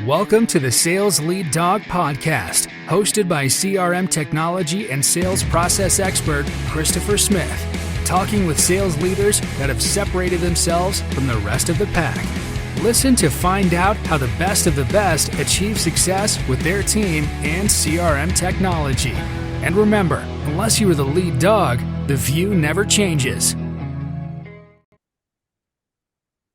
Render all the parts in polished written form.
Welcome to the Sales Lead Dog Podcast, hosted by CRM technology and sales process expert Christopher Smith, talking with sales leaders that have separated themselves from the rest of the pack. Listen to find out how the best of the best achieve success with their team and CRM technology. And remember, unless you are the lead dog, the view never changes.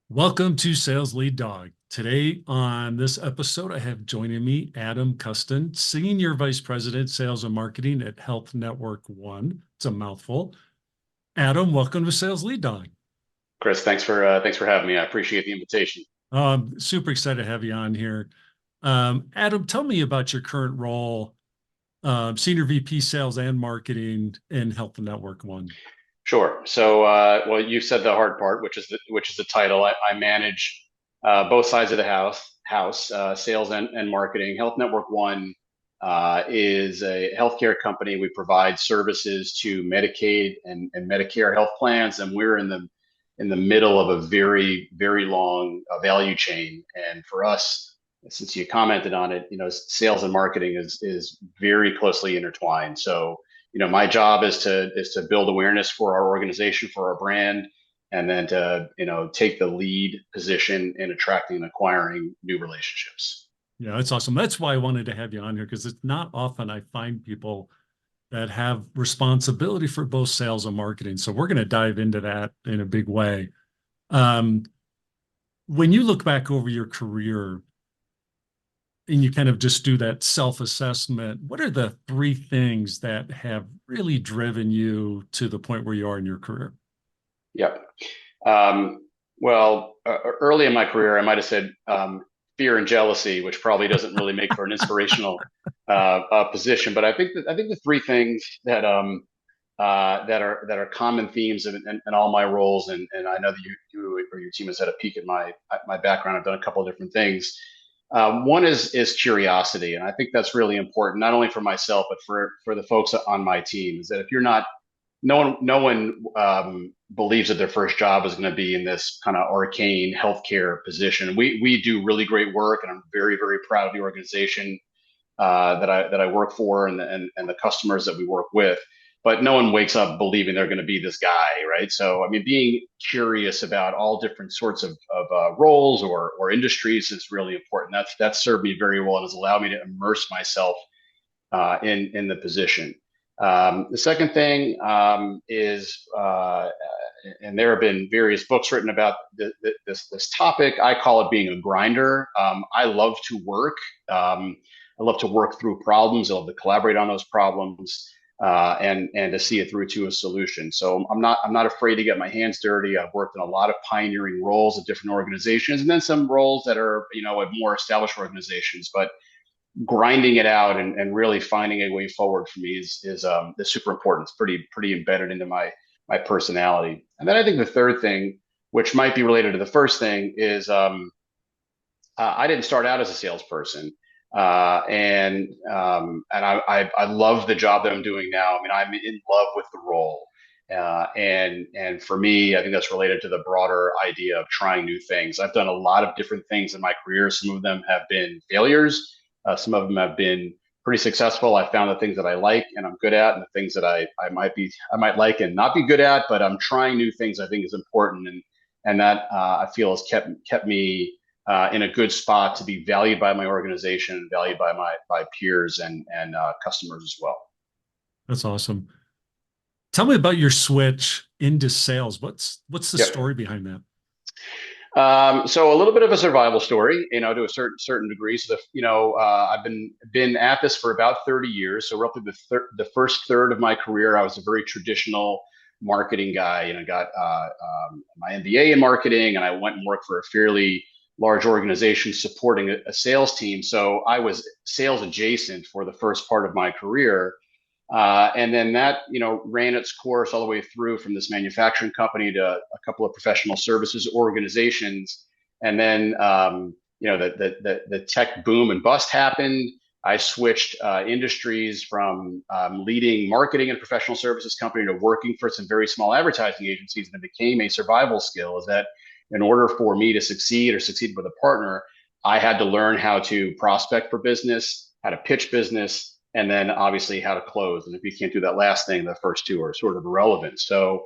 Welcome to Sales Lead Dog. Today on this episode, I have joining me Adam Kustin, Senior Vice President, Sales and Marketing at Health Network One. It's a mouthful. Adam, welcome to Sales Lead Dog. Chris, thanks for having me. I appreciate the invitation. Super excited to have you on here. Adam, tell me about your current role, Senior VP Sales and Marketing in Health Network One. Sure. So, well, you said the hard part, which is the title. I manage both sides of the house, sales and marketing. Health Network One is a healthcare company. We provide services to Medicaid and Medicare health plans, and we're in the middle of a very, very long value chain. And for us, since you commented on it, sales and marketing is very closely intertwined. So, my job is to build awareness for our organization, for our brand, and then to, take the lead position in attracting and acquiring new relationships. Yeah, that's awesome. That's why I wanted to have you on here, because it's not often I find people that have responsibility for both sales and marketing. So we're going to dive into that in a big way. When you look back over your career and you kind of just do that self-assessment, what are the three things that have really driven you to the point where you are in your career? Yep. Well, early in my career, I might have said fear and jealousy, which probably doesn't really make for an inspirational position. But I think the three things that are common themes in all my roles, and I know that you or your team has had a peek at my background. I've done a couple of different things. One is curiosity, and I think that's really important, not only for myself but for the folks on my team. Is that if you're not, no one believes that their first job is going to be in this kind of arcane healthcare position. We do really great work, and I'm very, very proud of the organization that I work for and the customers that we work with. But no one wakes up believing they're going to be this guy, right? So, I mean, being curious about all different sorts of roles or industries is really important. That's served me very well and has allowed me to immerse myself in the position. The second thing is, and there have been various books written about this topic. I call it being a grinder. I love to work. I love to work through problems. I love to collaborate on those problems. And to see it through to a solution. So I'm not afraid to get my hands dirty. I've worked in a lot of pioneering roles at different organizations, and then some roles that are, at more established organizations. But grinding it out and really finding a way forward for me is super important. It's pretty embedded into my personality. And then I think the third thing, which might be related to the first thing, is I didn't start out as a salesperson. And I love the job that I'm doing now. I mean, I'm in love with the role. And for me, I think that's related to the broader idea of trying new things. I've done a lot of different things in my career. Some of them have been failures. Some of them have been pretty successful. I found the things that I like and I'm good at, and the things that I might like and not be good at, but I'm trying new things. I think is important. And that I feel has kept me in a good spot to be valued by my organization and valued by my peers and customers as well. That's awesome. Tell me about your switch into sales. What's the story behind that? So a little bit of a survival story, to a certain degree. So I've been at this for about 30 years. So roughly the first third of my career, I was a very traditional marketing guy. And I got my MBA in marketing, and I went and worked for a fairly large organization supporting a sales team. So I was sales adjacent for the first part of my career. And then that, ran its course all the way through from this manufacturing company to a couple of professional services organizations. And then, the tech boom and bust happened. I switched industries from leading marketing and professional services company to working for some very small advertising agencies. And it became a survival skill, is that in order for me to succeed or succeed with a partner, I had to learn how to prospect for business, how to pitch business, and then obviously how to close. And if you can't do that last thing, the first two are sort of irrelevant. So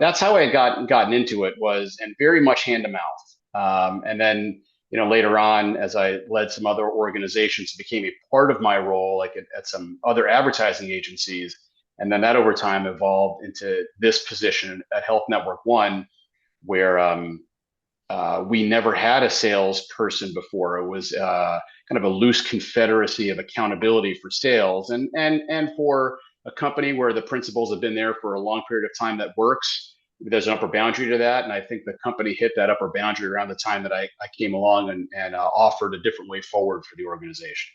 that's how I had gotten into it, was, and very much hand to mouth. And then, later on, as I led some other organizations, it became a part of my role, like at some other advertising agencies. And then that over time evolved into this position at Health Network One, where we never had a salesperson before. It was kind of a loose confederacy of accountability for sales, and for a company where the principals have been there for a long period of time that works. There's an upper boundary to that, and I think the company hit that upper boundary around the time that I came along and offered a different way forward for the organization.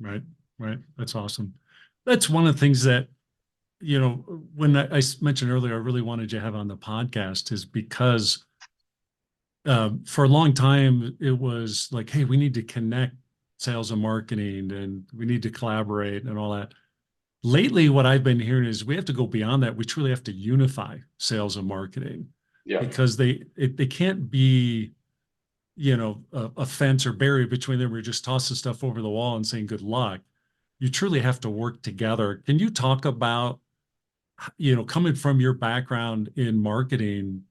Right, right. That's awesome. That's one of the things that, when I mentioned earlier, I really wanted you to have on the podcast, is because for a long time, it was like, hey, we need to connect sales and marketing, and we need to collaborate and all that. Lately, what I've been hearing is we have to go beyond that. We truly have to unify sales and marketing, because they can't be, a fence or barrier between them where you're just tossing stuff over the wall and saying good luck. You truly have to work together. Can you talk about, coming from your background in marketing,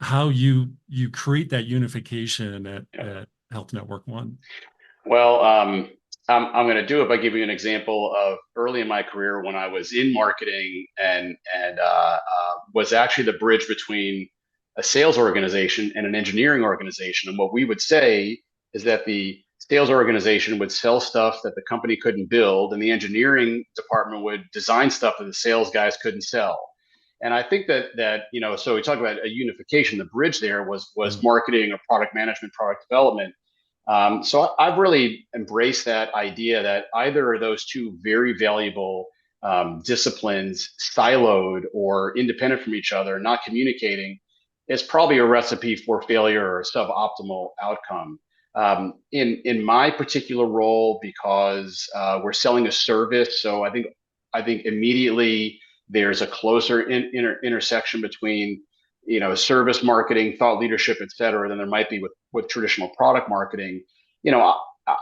how you create that unification at Health Network One? Well, I'm going to do it by giving you an example of early in my career when I was in marketing and was actually the bridge between a sales organization and an engineering organization. And what we would say is that the sales organization would sell stuff that the company couldn't build, and the engineering department would design stuff that the sales guys couldn't sell. And I think that so we talk about a unification. The bridge there was marketing or product management, product development. So I've really embraced that idea that either of those two very valuable disciplines, siloed or independent from each other, not communicating, is probably a recipe for failure or suboptimal outcome. In my particular role, because we're selling a service, so I think immediately there's a closer intersection between service marketing, thought leadership, et cetera, than there might be with traditional product marketing.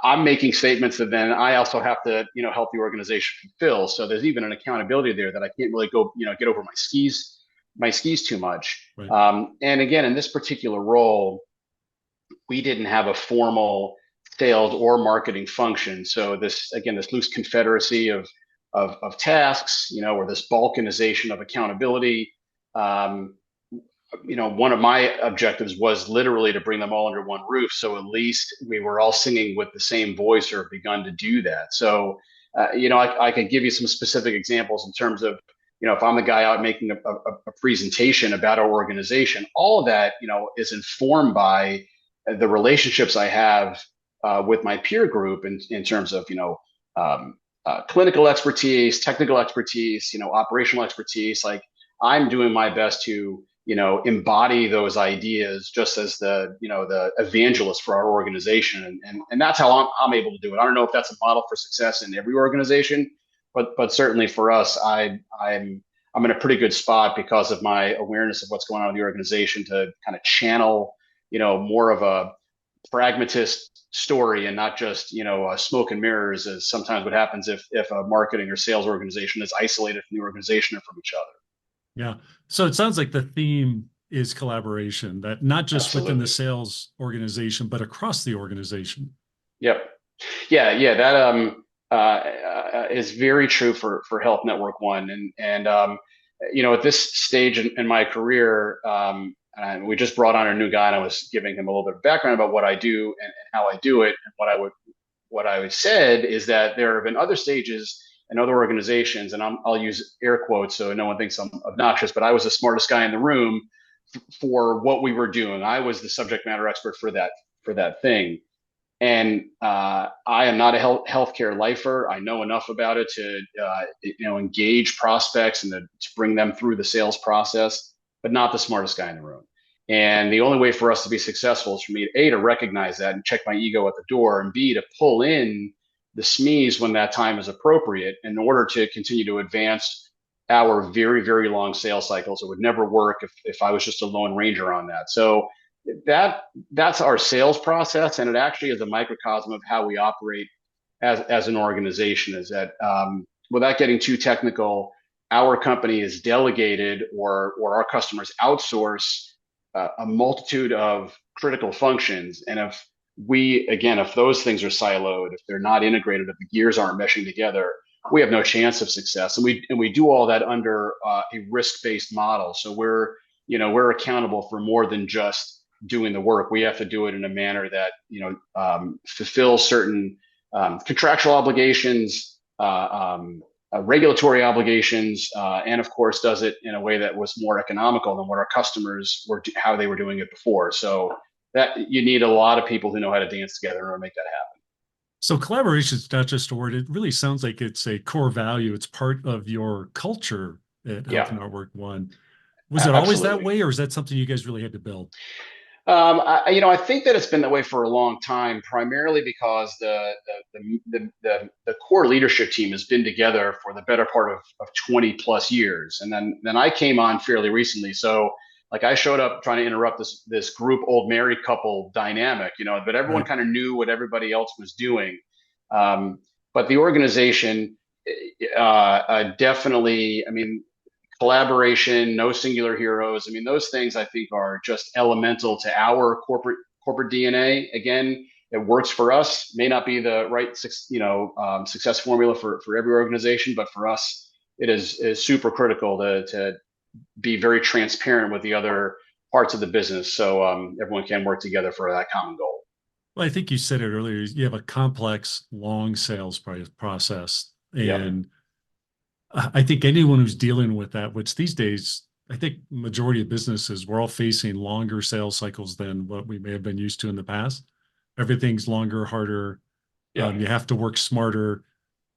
I'm making statements that then I also have to, help the organization fulfill. So there's even an accountability there that I can't really go, get over my skis too much. Right. And again, in this particular role, we didn't have a formal sales or marketing function. So this loose confederacy of tasks, or this balkanization of accountability. One of my objectives was literally to bring them all under one roof. So at least we were all singing with the same voice, or begun to do that. So, I could give you some specific examples in terms of, if I'm the guy out making a presentation about our organization, all of that, is informed by the relationships I have with my peer group in terms of, clinical expertise, technical expertise, operational expertise. Like, I'm doing my best to, embody those ideas just as the evangelist for our organization. And that's how I'm able to do it. I don't know if that's a model for success in every organization, but certainly for us, I'm in a pretty good spot because of my awareness of what's going on in the organization to kind of channel, more of a pragmatist story and not just, smoke and mirrors, as sometimes what happens if a marketing or sales organization is isolated from the organization or from each other. Yeah. So it sounds like the theme is collaboration, that not just Absolutely. within the sales organization, but across the organization. Yep. Yeah. That is very true for Health Network One. And at this stage in my career, and we just brought on a new guy, and I was giving him a little bit of background about what I do and how I do it. And what I said is that there have been other stages and other organizations, and I'll use air quotes so no one thinks I'm obnoxious, but I was the smartest guy in the room for what we were doing. I was the subject matter expert for that thing. And I am not a healthcare lifer. I know enough about it to engage prospects and to bring them through the sales process, but not the smartest guy in the room. And the only way for us to be successful is for me, A, to recognize that and check my ego at the door, and B, to pull in the SMEs when that time is appropriate in order to continue to advance our very, very long sales cycles. It would never work if I was just a lone ranger on that. So that's our sales process, and it actually is a microcosm of how we operate as an organization. Is that without getting too technical, our company is delegated, or our customers outsource a multitude of critical functions, and if those things are siloed, if they're not integrated, if the gears aren't meshing together, we have no chance of success. And we do all that under a risk-based model. So we're accountable for more than just doing the work. We have to do it in a manner that fulfills certain contractual obligations, regulatory obligations, and of course does it in a way that was more economical than what our customers how they were doing it before. So that you need a lot of people who know how to dance together in order to make that happen. So collaboration is not just a word. It really sounds like it's a core value. It's part of your culture at Health and Artwork One. Was it always that way, or is that something you guys really had to build? I think that it's been that way for a long time, primarily because the core leadership team has been together for the better part of 20 plus years. And then I came on fairly recently. So like I showed up trying to interrupt this group old married couple dynamic, but everyone kind of knew what everybody else was doing. But the organization definitely, collaboration, no singular heroes. Those things I think are just elemental to our corporate DNA. Again, it works for us. May not be the right success formula for every organization, but for us, it is super critical to be very transparent with the other parts of the business, so everyone can work together for that common goal. Well, I think you said it earlier. You have a complex, long sales process, and I think anyone who's dealing with that, which these days, I think majority of businesses, we're all facing longer sales cycles than what we may have been used to in the past. Everything's longer, harder. You have to work smarter.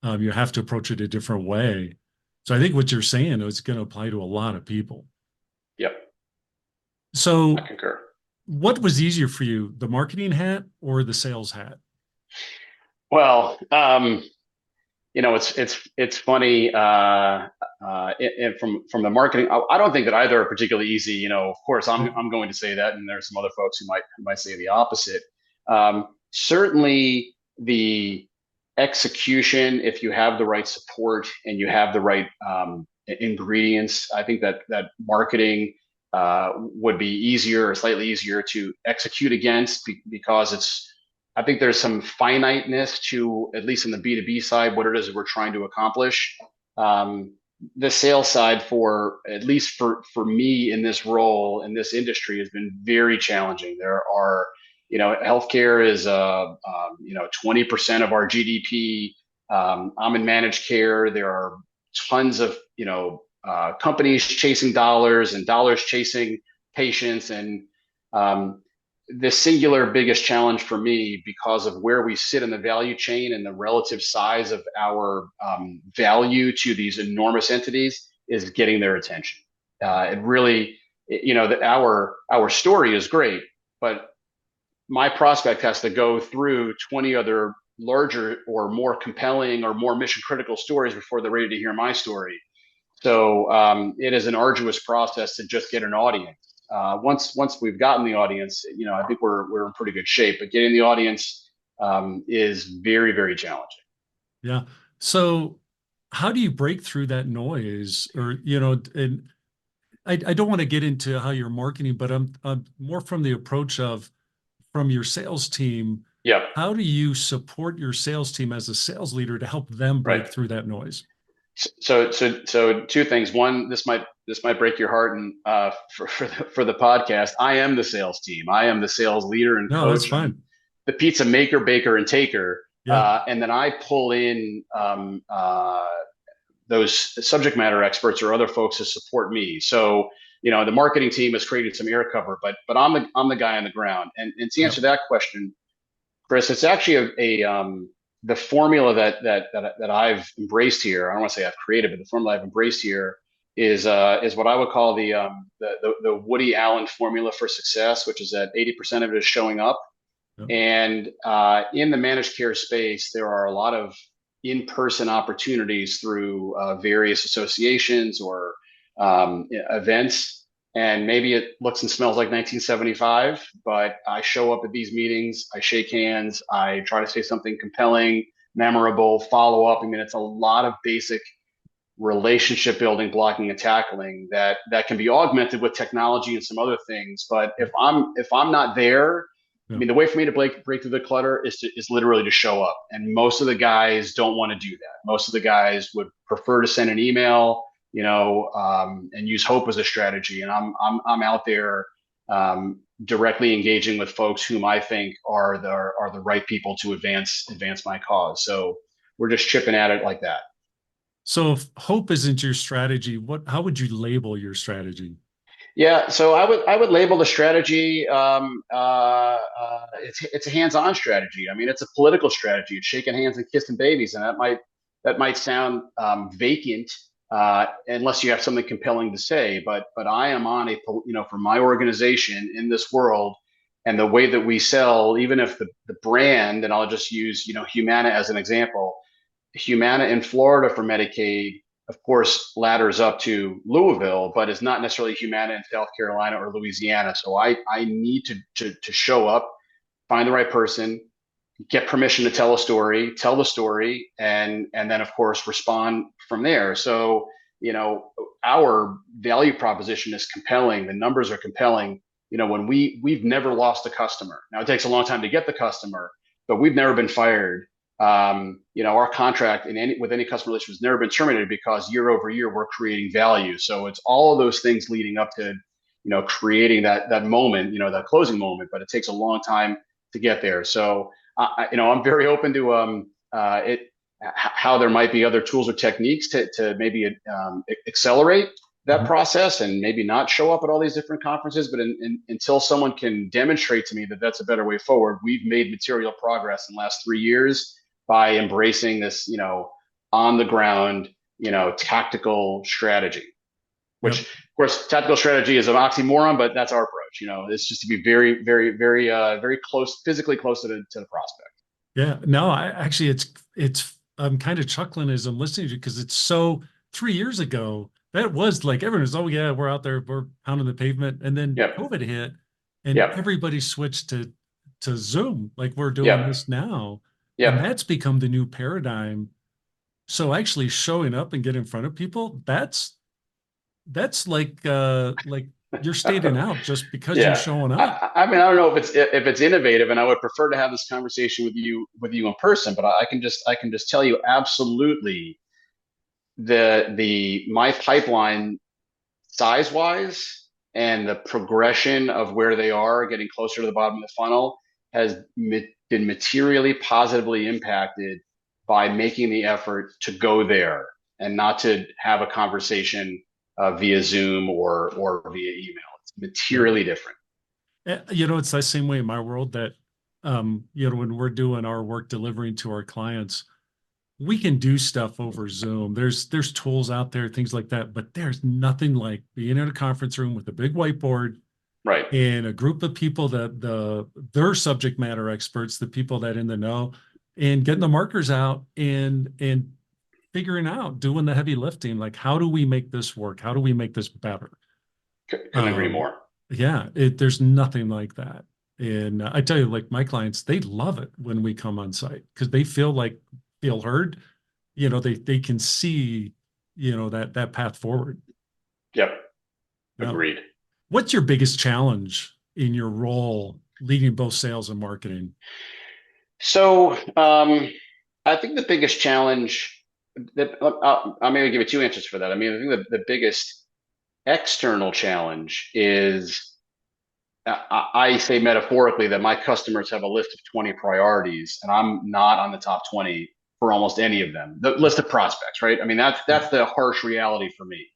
You have to approach it a different way. So I think what you're saying is going to apply to a lot of people. Yep. So I concur. What was easier for you, the marketing hat or the sales hat? Well, it's funny. And from the marketing, I don't think that either are particularly easy. Of course, I'm going to say that, and there's some other folks who might say the opposite. Certainly, the execution, if you have the right support and you have the right ingredients, I think that marketing would be easier or slightly easier to execute against because I think there's some finiteness to, at least in the B2B side, what it is that we're trying to accomplish. The sales side, at least for me in this role, in this industry, has been very challenging. There are, healthcare is, 20% of our GDP. I'm in managed care. There are tons of, companies chasing dollars and dollars chasing patients. And the singular biggest challenge for me, because of where we sit in the value chain and the relative size of our value to these enormous entities, is getting their attention. It really, our story is great, but my prospect has to go through 20 other larger or more compelling or more mission critical stories before they're ready to hear my story. So it is an arduous process to just get an audience. Once we've gotten the audience, I think we're in pretty good shape. But getting the audience is very, very challenging. Yeah. So how do you break through that noise? Or and I don't want to get into how you're marketing, but I'm more from the approach from your sales team. Yeah. How do you support your sales team as a sales leader to help them break through that noise? So two things. One, this might break your heart, and for the podcast, I am the sales team. I am the sales leader and coach. That's fine. The pizza maker, baker, and taker. Yeah. And then I pull in those subject matter experts or other folks to support me. So the marketing team has created some air cover, but I'm the guy on the ground. And to answer that question, Chris, it's actually the formula that I've embraced here. I don't want to say I've created, but the formula I've embraced here is what I would call the Woody Allen formula for success, which is that 80% of it is showing up. Yep. And in the managed care space, there are a lot of in-person opportunities through various associations or events. and maybe it looks and smells like 1975, but I show up at these meetings, I shake hands, I try to say something compelling, memorable, follow up. I mean, it's a lot of basic relationship building, blocking and tackling that can be augmented with technology and some other things. But if I'm not there, I Yeah. mean, the way for me to break through the clutter is literally to show up. And most of the guys don't want to do that. Most of the guys would prefer to send an email, and use hope as a strategy. And I'm out there, directly engaging with folks whom I think are the right people to advance my cause. So we're just chipping at it like that. So if hope isn't your strategy, how would you label your strategy? Yeah, so I would label the strategy. It's a hands-on strategy. I mean, it's a political strategy. It's shaking hands and kissing babies, and that might sound vacant, unless you have something compelling to say. But I am on for my organization in this world, and the way that we sell, even if the brand, and I'll just use Humana as an example. Humana in Florida for Medicaid, of course, ladders up to Louisville, but is not necessarily Humana in South Carolina or Louisiana. So I need to show up, find the right person, get permission to tell a story, tell the story, and then of course respond from there. So our value proposition is compelling. The numbers are compelling. When we've never lost a customer. Now it takes a long time to get the customer, but we've never been fired. Our contract with any customer relationship has never been terminated because year over year we're creating value. So it's all of those things leading up to, creating that moment, that closing moment. But it takes a long time to get there. So I'm very open to how there might be other tools or techniques to maybe accelerate that process and maybe not show up at all these different conferences. But until someone can demonstrate to me that that's a better way forward, we've made material progress in the last 3 years by embracing this, on the ground, tactical strategy, which Yep. of course, tactical strategy is an oxymoron, but that's our approach. It's just to be very, very, very, very close, physically close to the prospect. Yeah. No, it's I'm kind of chuckling as I'm listening to you because it's so 3 years ago, that was like everyone was, oh yeah, we're out there, we're pounding the pavement. And then Yep. COVID hit and Yep. everybody switched to Zoom, like we're doing Yep. this now. And Yep. that's become the new paradigm. So actually showing up and get in front of people, that's like you're standing out just because you're Yeah. showing up. I mean, I don't know if it's innovative, and I would prefer to have this conversation with you in person. But I can just tell you absolutely my pipeline size wise and the progression of where they are getting closer to the bottom of the funnel has been materially positively impacted by making the effort to go there and not to have a conversation via Zoom or via email. It's Yeah. materially different. It's the same way in my world that, when we're doing our work delivering to our clients, we can do stuff over Zoom. There's tools out there, things like that, but there's nothing like being in a conference room with a big whiteboard Right. and a group of people that they're subject matter experts, the people that in the know, and getting the markers out and figuring out, doing the heavy lifting, like how do we make this work? How do we make this better? Couldn't agree more. Yeah, there's nothing like that. And I tell you, like my clients, they love it when we come on site because they feel heard. They can see, that path forward. Yep. Yeah. Agreed. What's your biggest challenge in your role leading both sales and marketing? So I think the biggest challenge that I'll maybe give you two answers for that. I mean, I think the biggest external challenge is I say metaphorically that my customers have a list of 20 priorities, and I'm not on the top 20 for almost any of them. The list of prospects, right? I mean, that's the harsh reality for me.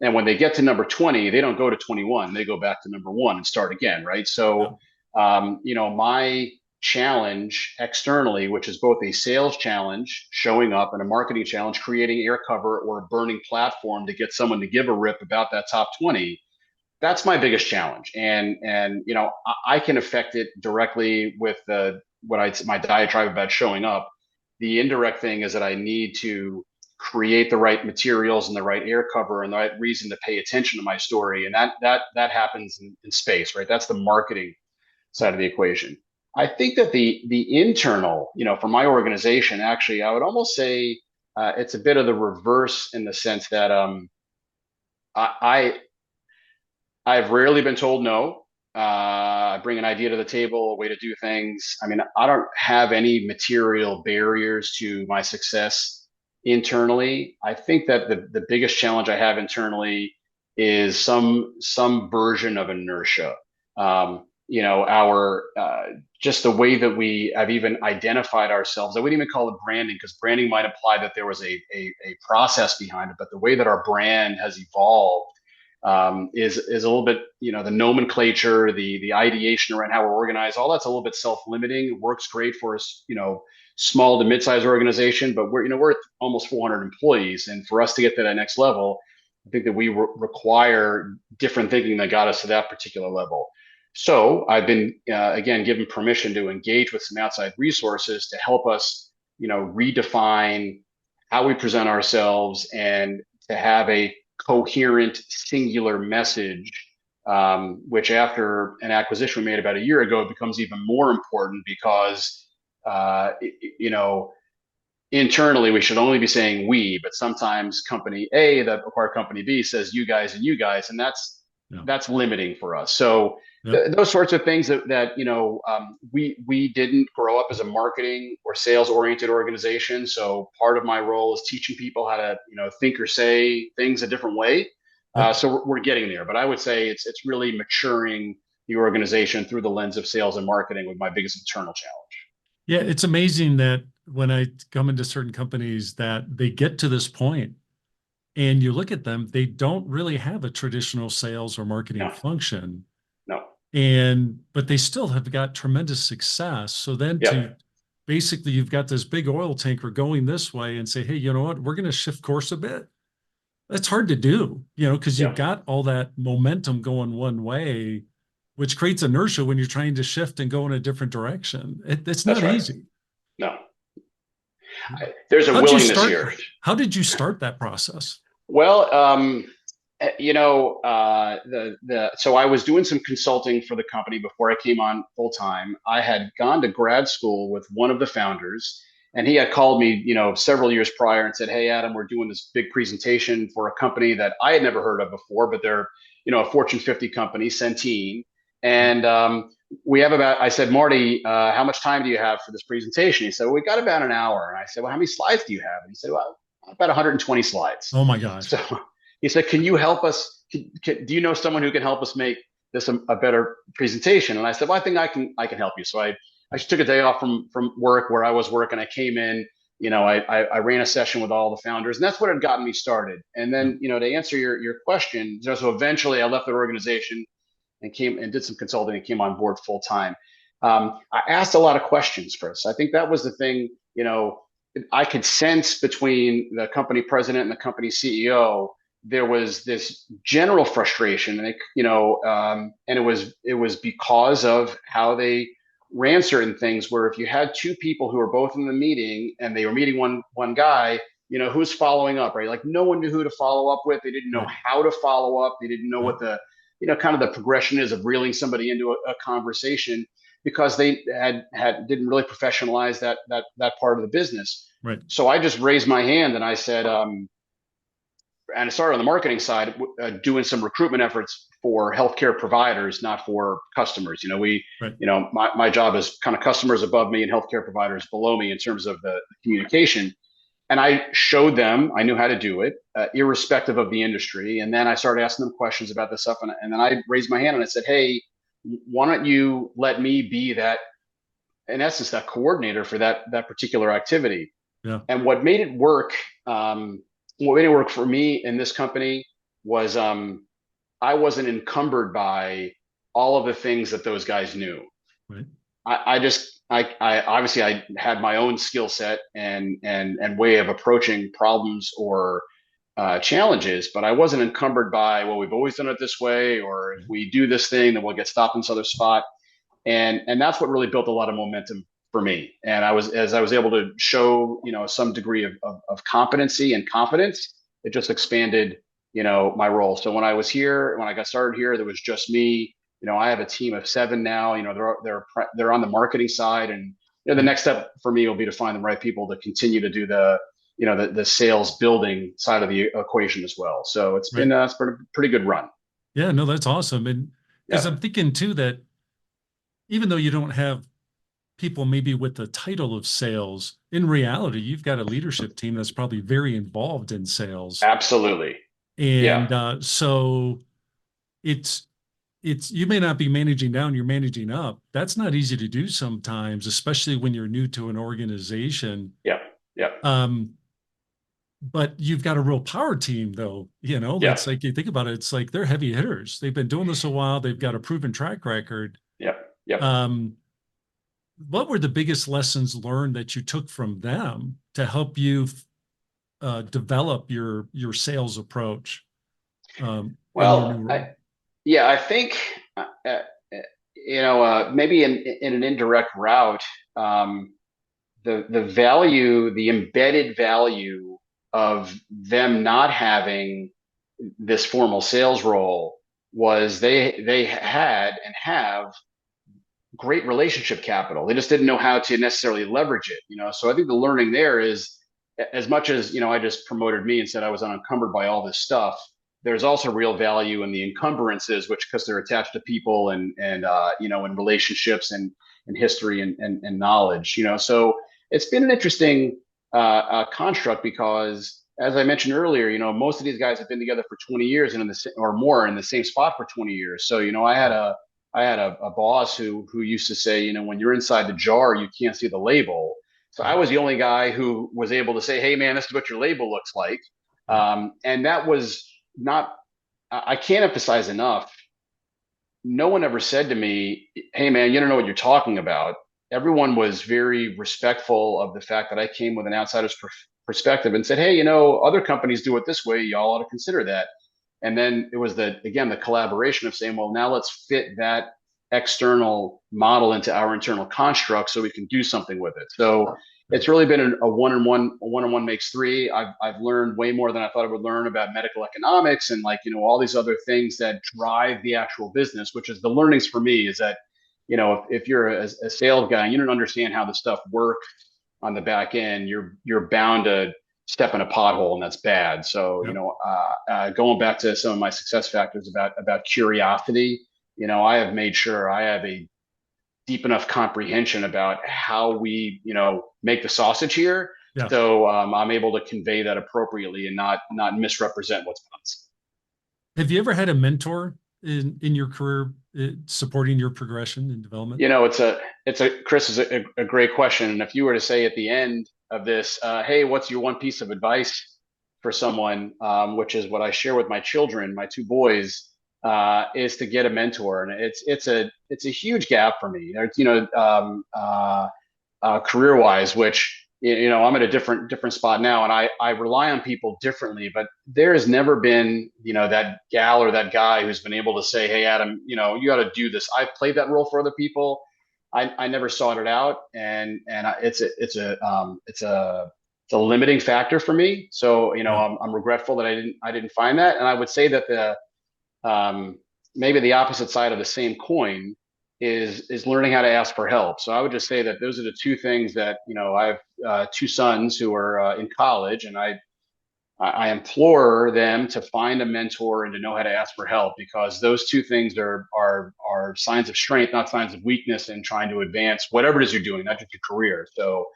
And when they get to number 20, they don't go to 21. They go back to number one and start again, right? Yeah. So, my challenge externally, which is both a sales challenge, showing up, and a marketing challenge, creating air cover or a burning platform to get someone to give a rip about that top 20. That's my biggest challenge. And I can affect it directly with my diatribe about showing up. The indirect thing is that I need to create the right materials and the right air cover and the right reason to pay attention to my story. And that happens in space, right? That's the marketing side of the equation. I think that the internal, for my organization, actually, I would almost say it's a bit of the reverse in the sense that I I've rarely been told no. I bring an idea to the table, a way to do things. I mean, I don't have any material barriers to my success internally. I think that the biggest challenge I have internally is some version of inertia. Our just the way that we have even identified ourselves. I wouldn't even call it branding, because branding might imply that there was a process behind it. But the way that our brand has evolved is a little bit, the nomenclature, the ideation around how we're organized, all that's a little bit self-limiting. It works great for us, small to mid-sized organization, but we're at almost 400 employees, and for us to get to that next level, I think that we require different thinking that got us to that particular level. So I've been again given permission to engage with some outside resources to help us, redefine how we present ourselves and to have a coherent, singular message, which after an acquisition we made about a year ago, it becomes even more important because, internally we should only be saying we, but sometimes company A that acquired company B says you guys and you guys, and that's limiting for us. So those sorts of things that we didn't grow up as a marketing or sales oriented organization. So part of my role is teaching people how to think or say things a different way. So we're getting there, but I would say it's really maturing the organization through the lens of sales and marketing with my biggest internal challenge. Yeah, it's amazing that when I come into certain companies that they get to this point and you look at them, they don't really have a traditional sales or marketing function. No. But they still have got tremendous success. So then basically you've got this big oil tanker going this way and say, hey, you know what, we're going to shift course a bit. That's hard to do, because you've got all that momentum going one way, which creates inertia when you're trying to shift and go in a different direction. It's not easy. No. There's a willingness here. How did you start that process? Well, so I was doing some consulting for the company before I came on full time. I had gone to grad school with one of the founders, and he had called me, several years prior and said, "Hey, Adam, we're doing this big presentation for a company that I had never heard of before, but they're, a Fortune 50 company, Centene. And we have I said, Marty, how much time do you have for this presentation?" He said, "Well, we got about an hour." And I said, "Well, how many slides do you have?" And he said, "Well, about 120 slides." Oh my gosh. So he said, "Can you help us? Do you know someone who can help us make this a better presentation?" And I said, "Well, I think I can help you." So I just took a day off from work where I was working. I came in, I ran a session with all the founders, and that's what had gotten me started. And then, to answer your question, so eventually I left the organization and came and did some consulting and came on board full time. I asked a lot of questions, Chris. I think that was the thing, I could sense between the company president and the company CEO, there was this general frustration, and and it was because of how they ran certain things. Where if you had two people who were both in the meeting and they were meeting one guy, who's following up, right? Like no one knew who to follow up with. They didn't know how to follow up. They didn't know what the kind of the progression is of reeling somebody into a conversation, because they didn't really professionalize that part of the business. Right. So I just raised my hand and I said, and I started on the marketing side, doing some recruitment efforts for healthcare providers, not for customers. My job is kind of customers above me and healthcare providers below me in terms of the communication. And I showed them I knew how to do it, irrespective of the industry. And then I started asking them questions about this stuff. And then I raised my hand and I said, "Hey, why don't you let me be that, in essence, that coordinator for that particular activity?" Yeah. And what made it work, for me in this company was I wasn't encumbered by all of the things that those guys knew. Right. I obviously I had my own skill set and way of approaching problems or challenges, but I wasn't encumbered by, well, we've always done it this way, or if we do this thing, then we'll get stopped in this other spot. And that's what really built a lot of momentum for me. And as I was able to show, some degree of competency and confidence, it just expanded, my role. So when I got started here, there was just me. I have a team of 7 now. They're on the marketing side, and the next step for me will be to find the right people to continue to do the sales building side of the equation as well. So it's been a pretty good run. Yeah, no, that's awesome. And because Yeah. I'm thinking too that even though you don't have people maybe with the title of sales, in reality, you've got a leadership team that's probably very involved in sales. Absolutely. And Yeah. so it's you may not be managing down, you're managing up. That's not easy to do sometimes, especially when you're new to an organization. Yeah. Yeah. But you've got a real power team, though. Yeah. It's like you think about it, it's like they're heavy hitters. They've been doing this a while. They've got a proven track record. Yeah. Yeah. What were the biggest lessons learned that you took from them to help you develop your sales approach? Well, I think, maybe in an indirect route, the value, the embedded value of them not having this formal sales role was they had and have great relationship capital. They just didn't know how to necessarily leverage it. So I think the learning there is, as much as, I just promoted me and said I was unencumbered by all this stuff, there's also real value in the encumbrances, which, because they're attached to people and and relationships and history and knowledge. So it's been an interesting construct, because, as I mentioned earlier, most of these guys have been together for 20 years and or more in the same spot for 20 years. So I had a boss who used to say, when you're inside the jar, you can't see the label. So I was the only guy who was able to say, hey man, this is what your label looks like. And that was not, I can't emphasize enough, no one ever said to me, hey man, you don't know what you're talking about. Everyone was very respectful of the fact that I came with an outsider's perspective and said, hey, other companies do it this way, y'all ought to consider that. And then it was the collaboration of saying, well, now let's fit that external model into our internal construct so we can do something with it. So it's really been a one-on-one makes three. I've learned way more than I thought I would learn about medical economics and all these other things that drive the actual business, which is the learnings for me is that, if you're a sales guy and you don't understand how the stuff works on the back end, you're bound to step in a pothole, and that's bad. So, going back to some of my success factors about curiosity, I have made sure I have a deep enough comprehension about how we, make the sausage here. Yeah. So I'm able to convey that appropriately and not misrepresent what's possible. Have you ever had a mentor in your career supporting your progression and development? Chris, is a great question. And if you were to say at the end of this, hey, what's your one piece of advice for someone, which is what I share with my children, my 2 boys, is to get a mentor. And it's a huge gap for me, career-wise, which, I'm at a different spot now, and I rely on people differently, but there has never been, that gal or that guy who's been able to say, hey, Adam, you got to do this. I've played that role for other people. I never sought it out. And it's a limiting factor for me. So, I'm regretful that I didn't find that. And I would say that maybe the opposite side of the same coin is learning how to ask for help. So I would just say that those are the 2 things that, I have 2 sons who are in college, and I implore them to find a mentor and to know how to ask for help, because those 2 things are signs of strength, not signs of weakness in trying to advance whatever it is you're doing, not just your career. So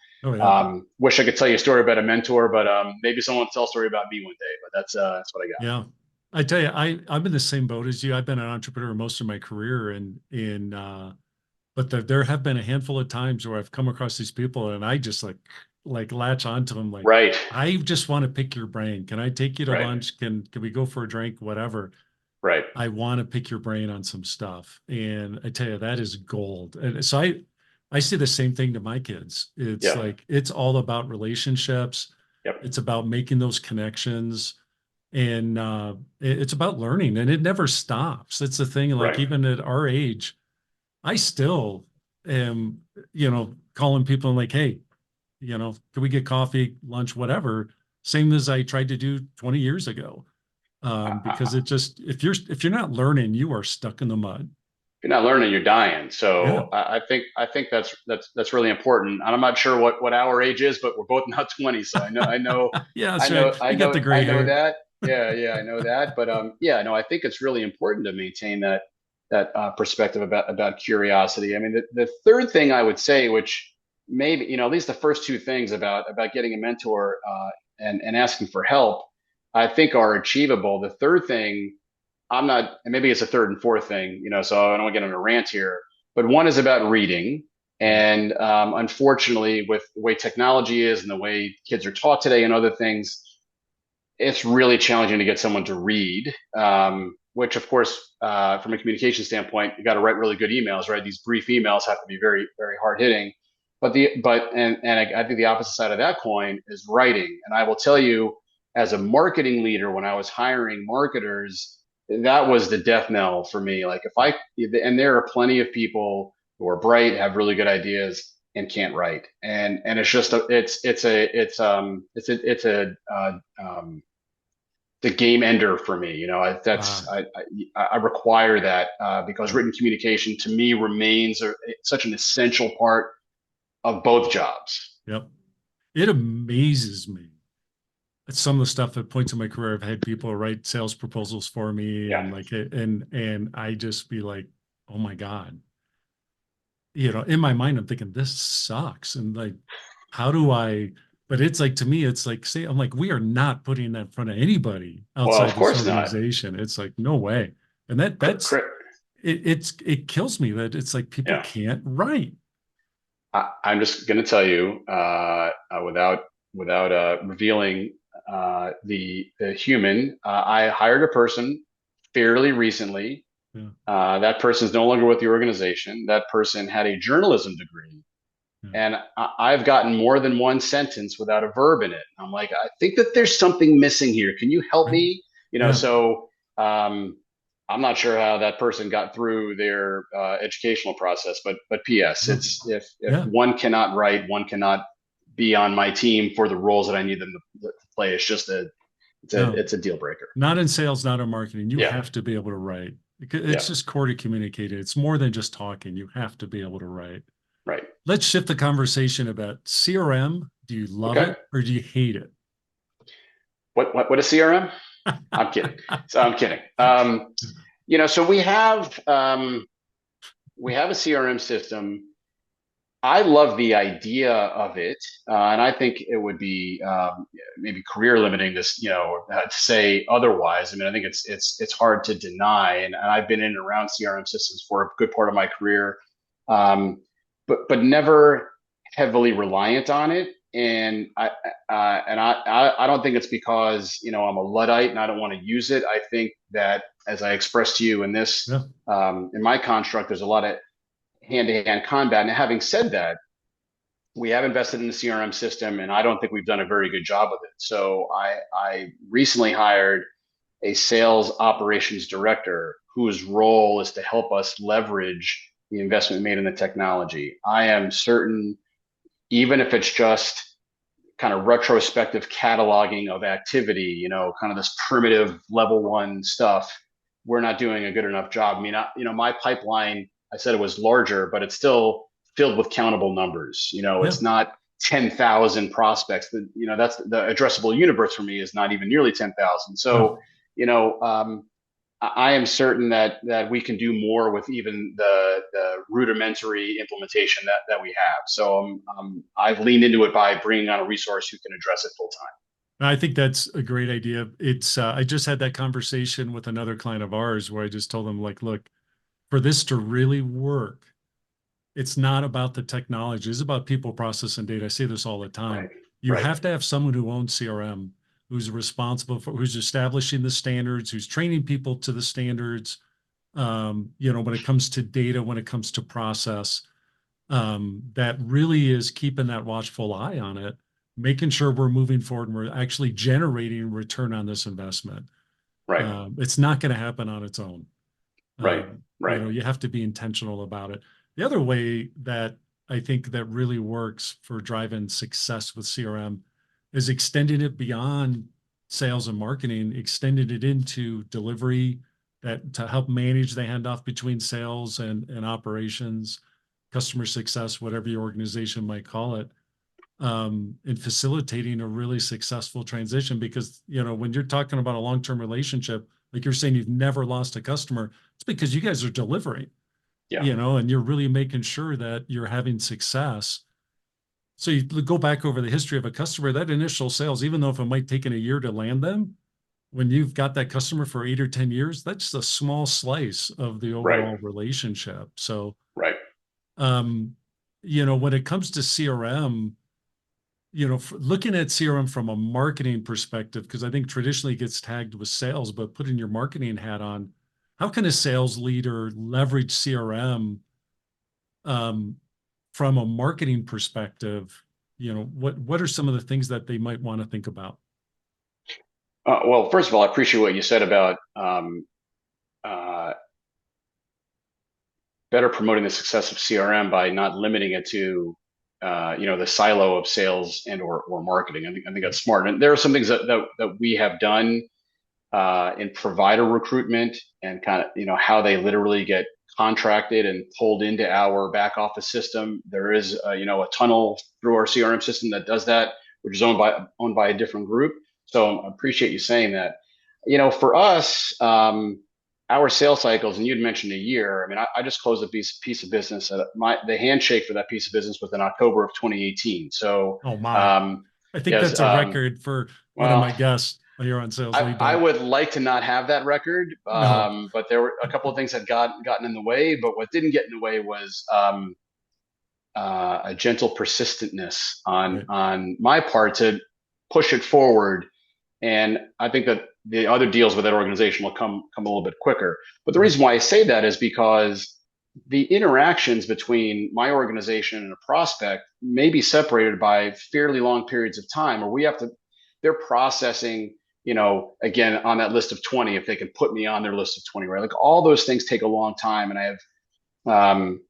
wish I could tell you a story about a mentor, but maybe someone will tell a story about me one day, but that's what I got. Yeah. I tell you, I'm in the same boat as you. I've been an entrepreneur most of my career, but there have been a handful of times where I've come across these people and I just like latch onto them. Like, right. I just want to pick your brain. Can I take you to Right. lunch? Can we go for a drink? Whatever. Right. I want to pick your brain on some stuff. And I tell you, that is gold. And so I see the same thing to my kids. It's like, it's all about relationships. Yep. It's about making those connections. And it's about learning, and it never stops. It's the thing, like, even at our age, I still am, calling people and like, hey, can we get coffee, lunch, whatever? Same as I tried to do 20 years ago. Because it just, if you're not learning, you are stuck in the mud. You're not learning, you're dying. Yeah. So I think that's really important. And I'm not sure what our age is, but we're both not 20. So I know Yeah, that's I right. know I You got know the I gray know hair. that. Yeah, I know that. But yeah, no, I think it's really important to maintain that perspective about curiosity. I mean, the third thing I would say, which maybe at least the first two things about getting a mentor and asking for help, I think are achievable. The third thing, I'm not, and maybe it's a third and fourth thing, so I don't want to get on a rant here, but one is about reading. And unfortunately, with the way technology is and the way kids are taught today and other things, it's really challenging to get someone to read, which of course, from a communication standpoint, you got to write really good emails, right? These brief emails have to be very, very hard hitting. I think the opposite side of that coin is writing. And I will tell you, as a marketing leader, when I was hiring marketers, that was the death knell for me. Like and there are plenty of people who are bright, have really good ideas, and can't write. And it's just it's the game ender for me. Ah, I require that because yeah. written communication to me remains such an essential part of both jobs. Yep. It amazes me at some of the stuff at points in my career. I've had people write sales proposals for me Yeah. and like it, and I just be like, oh my God. In my mind, I'm thinking this sucks. And like, how do I, but it's like, to me, it's like, say, I'm like, we are not putting that in front of anybody Well, outside of this course not. organization. It's like, no way. And it kills me that it's like people Yeah. can't write. I'm just going to tell you without revealing the human. I hired a person fairly recently. Yeah, That person is no longer with the organization. That person had a journalism degree, yeah, and I've gotten more than one sentence without a verb in it. I'm like, I think that there's something missing here. Can you help right. me? Yeah, So I'm not sure how that person got through their educational process, but P.S. no, It's if yeah, one cannot write, one cannot be on my team for the roles that I need them to play. It's just no, it's a deal breaker. not in sales, not in marketing. You Yeah, have to be able to write. It's yeah, just core to communicating. It's more than just talking. You have to be able to write. right. Let's shift the conversation about CRM. Do you love Okay. it or do you hate it? What is CRM? I'm kidding. So I'm kidding. So we have a CRM system. I love the idea of it, and I think it would be maybe career limiting to say otherwise. I mean, I think it's hard to deny, and I've been in and around CRM systems for a good part of my career, but never heavily reliant on it. And I don't think it's because I'm a luddite and I don't want to use it. I think that, as I expressed to you in Yeah, in my construct, there's a lot of hand-to-hand combat. And having said that, we have invested in the CRM system, and I don't think we've done a very good job with it. So I recently hired a sales operations director whose role is to help us leverage the investment made in the technology. I am certain, even if it's just kind of retrospective cataloging of activity, kind of this primitive level one stuff, we're not doing a good enough job. I mean, my pipeline, I said it was larger, but it's still filled with countable numbers. yeah, It's not 10,000 prospects. That's the addressable universe for me is not even nearly 10,000. yeah. So, I am certain that we can do more with even the rudimentary implementation that we have. So I've leaned into it by bringing on a resource who can address it full time. I think that's a great idea. I just had that conversation with another client of ours where I just told them, like, look, for this to really work, it's not about the technology. It's about people, process, and data. I say this all the time. Right. You Right. have to have someone who owns CRM, who's responsible who's establishing the standards, who's training people to the standards. When it comes to data, when it comes to process, that really is keeping that watchful eye on it, making sure we're moving forward and we're actually generating return on this investment. Right. It's not going to happen on its own. Right. Right. You have to be intentional about it. The other way that I think that really works for driving success with CRM is extending it beyond sales and marketing, extending it into delivery, that to help manage the handoff between sales and operations, customer success, whatever your organization might call it, in facilitating a really successful transition. Because, when you're talking about a long-term relationship, like you're saying, you've never lost a customer, it's because you guys are delivering, Yeah. and you're really making sure that you're having success. So you go back over the history of a customer, that initial sales, even though if it might take a year to land them, when you've got that customer for 8 or 10 years, that's just a small slice of the overall relationship. So, Right. when it comes to CRM, looking at CRM from a marketing perspective, because I think traditionally it gets tagged with sales, but putting your marketing hat on, how can a sales leader leverage CRM from a marketing perspective? What are some of the things that they might want to think about? Well, first of all, I appreciate what you said about better promoting the success of CRM by not limiting it to the silo of sales and or marketing. I think that's smart. And there are some things that we have done in provider recruitment and kind of how they literally get contracted and pulled into our back office system. There is a tunnel through our CRM system that does that, which is owned by a different group. So I appreciate you saying that. For us, our sales cycles, and you'd mentioned a year. I mean, I just closed a piece of business. The handshake for that piece of business was in October of 2018. So, oh my, I think that's a record for one of my guests here on Sales Lead Dog. I would like to not have that record, No. but there were a couple of things that gotten in the way. But what didn't get in the way was a gentle persistentness on my part to push it forward. And I think that the other deals with that organization will come a little bit quicker. But the reason why I say that is because the interactions between my organization and a prospect may be separated by fairly long periods of time, or they're processing, again, on that list of 20, if they can put me on their list of 20, right? Like all those things take a long time. And I have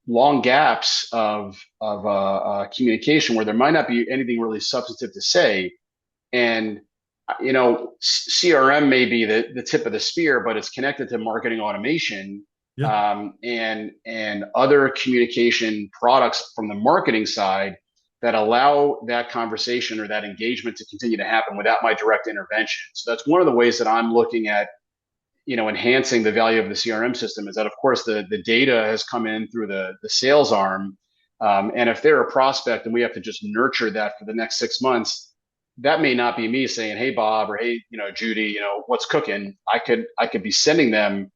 long gaps of communication where there might not be anything really substantive to say. And CRM may be the tip of the spear, but it's connected to marketing automation and other communication products from the marketing side that allow that conversation or that engagement to continue to happen without my direct intervention. So that's one of the ways that I'm looking at, enhancing the value of the CRM system, is that, of course, the data has come in through the sales arm. And if they're a prospect and we have to just nurture that for the next 6 months, that may not be me saying, "Hey, Bob," or "Hey, Judy, what's cooking?" I could be sending them,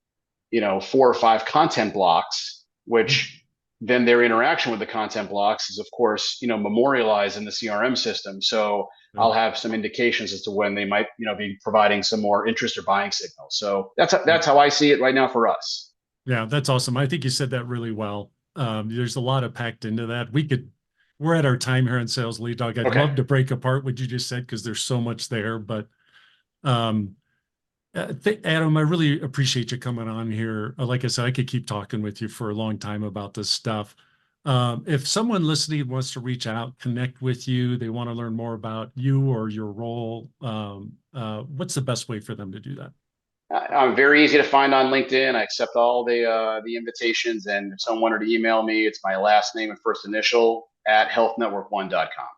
4 or 5 content blocks, which then their interaction with the content blocks is, of course, memorialized in the CRM system. So I'll have some indications as to when they might, be providing some more interest or buying signals. So that's how I see it right now for us. Yeah, that's awesome. I think you said that really well. There's a lot of packed into that. We're at our time here in Sales Lead Dog. I'd love to break apart what you just said because there's so much there. But Adam, I really appreciate you coming on here. Like I said, I could keep talking with you for a long time about this stuff. If someone listening wants to reach out, connect with you, they want to learn more about you or your role, what's the best way for them to do that? I'm very easy to find on LinkedIn. I accept all the invitations, and if someone wanted to email me, it's my last name and first initial @healthnetwork1.com.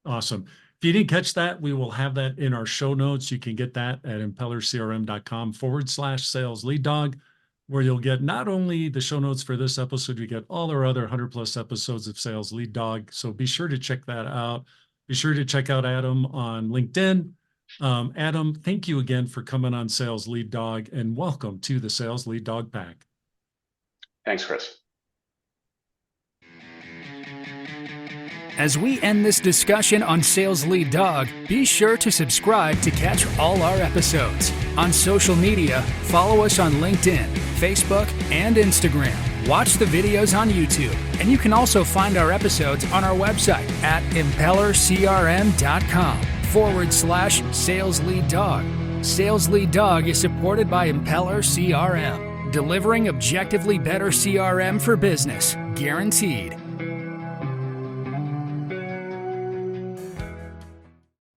Awesome. If you didn't catch that, we will have that in our show notes. You can get that at impellercrm.com/sales lead dog, where you'll get not only the show notes for this episode, you get all our other 100+ episodes of Sales Lead Dog. So be sure to check that out. Be sure to check out Adam on LinkedIn. Adam, thank you again for coming on Sales Lead Dog, and welcome to the Sales Lead Dog Pack. Thanks, Chris. As we end this discussion on Sales Lead Dog, be sure to subscribe to catch all our episodes. On social media, follow us on LinkedIn, Facebook, and Instagram. Watch the videos on YouTube, and you can also find our episodes on our website at impellercrm.com/Sales Lead Dog. Sales Lead Dog is supported by Impeller CRM. delivering objectively better CRM for business, guaranteed.